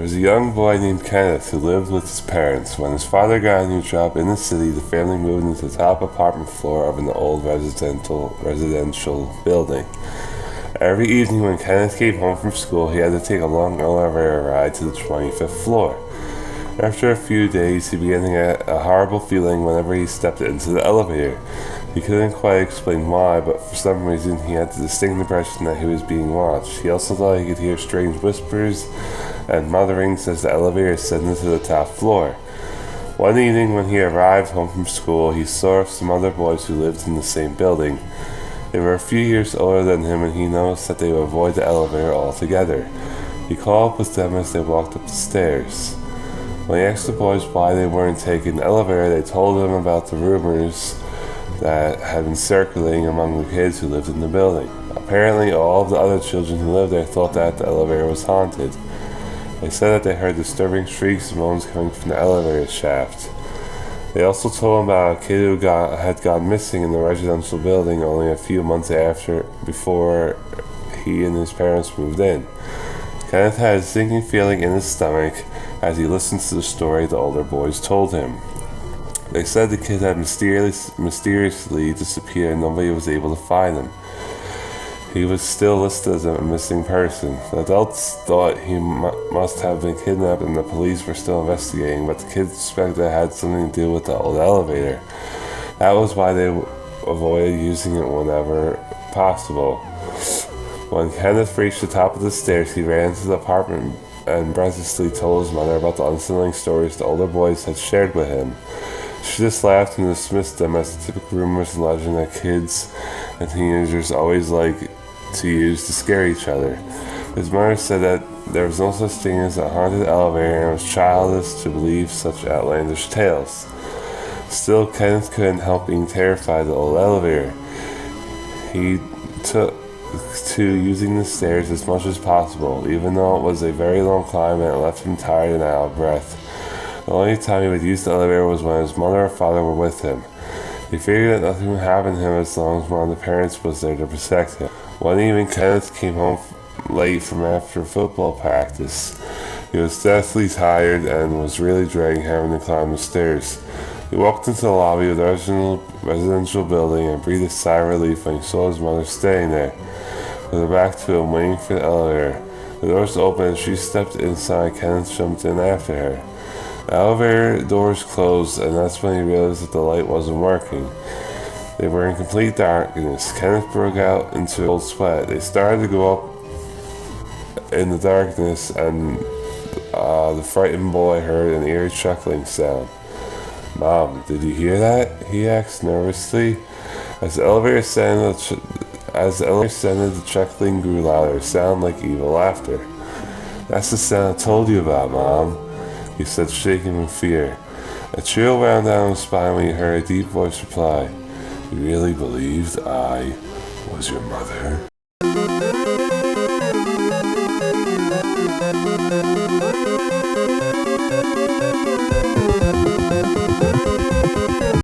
was a young boy named Kenneth who lived with his parents. When his father got a new job in the city, the family moved into the top apartment floor of an old residential building. Every evening when Kenneth came home from school, he had to take a long elevator ride to the 25th floor. After a few days, he began to get a horrible feeling whenever he stepped into the elevator. He couldn't quite explain why, but for some reason he had the distinct impression that he was being watched. He also thought he could hear strange whispers and mutterings as the elevator ascended to the top floor. One evening when he arrived home from school, he saw some other boys who lived in the same building. They were a few years older than him, and he noticed that they would avoid the elevator altogether. He called up with them as they walked up the stairs. When he asked the boys why they weren't taking the elevator, they told him about the rumors that had been circulating among the kids who lived in the building. Apparently, all of the other children who lived there thought that the elevator was haunted. They said that they heard disturbing shrieks and moans coming from the elevator shaft. They also told him about a kid who had gone missing in the residential building only a few months before he and his parents moved in. Kenneth had a sinking feeling in his stomach as he listened to the story the older boys told him. They said the kid had mysteriously disappeared and nobody was able to find him. He was still listed as a missing person. The adults thought he must have been kidnapped and the police were still investigating, but the kids suspected it had something to do with the old elevator. That was why they avoided using it whenever possible. When Kenneth reached the top of the stairs, he ran into the apartment and breathlessly told his mother about the unsettling stories the older boys had shared with him. She just laughed and dismissed them as the typical rumors and legend that kids and teenagers always like to use to scare each other. His mother said that there was no such thing as a haunted elevator and it was childish to believe such outlandish tales. Still, Kenneth couldn't help being terrified of the old elevator. He took to using the stairs as much as possible, even though it was a very long climb and it left him tired and out of breath. The only time he would use the elevator was when his mother or father were with him. He figured that nothing would happen to him as long as one of the parents was there to protect him. One evening, Kenneth came home late from after football practice. He was deathly tired and was really dreading having to climb the stairs. He walked into the lobby of the residential building and breathed a sigh of relief when he saw his mother staying there, with her back to him, waiting for the elevator. The doors opened and she stepped inside. Kenneth jumped in after her. The elevator doors closed, and that's when he realized that the light wasn't working. They were in complete darkness. Kenneth broke out into a cold sweat. They started to go up in the darkness, and the frightened boy heard an eerie chuckling sound. "Mom, did you hear that?" he asked nervously. As the elevator ascended, the chuckling grew louder. It sounded like evil laughter. "That's the sound I told you about, Mom," he said, shaking with fear. A chill ran down his spine when he heard a deep voice reply, "You really believed I was your mother?"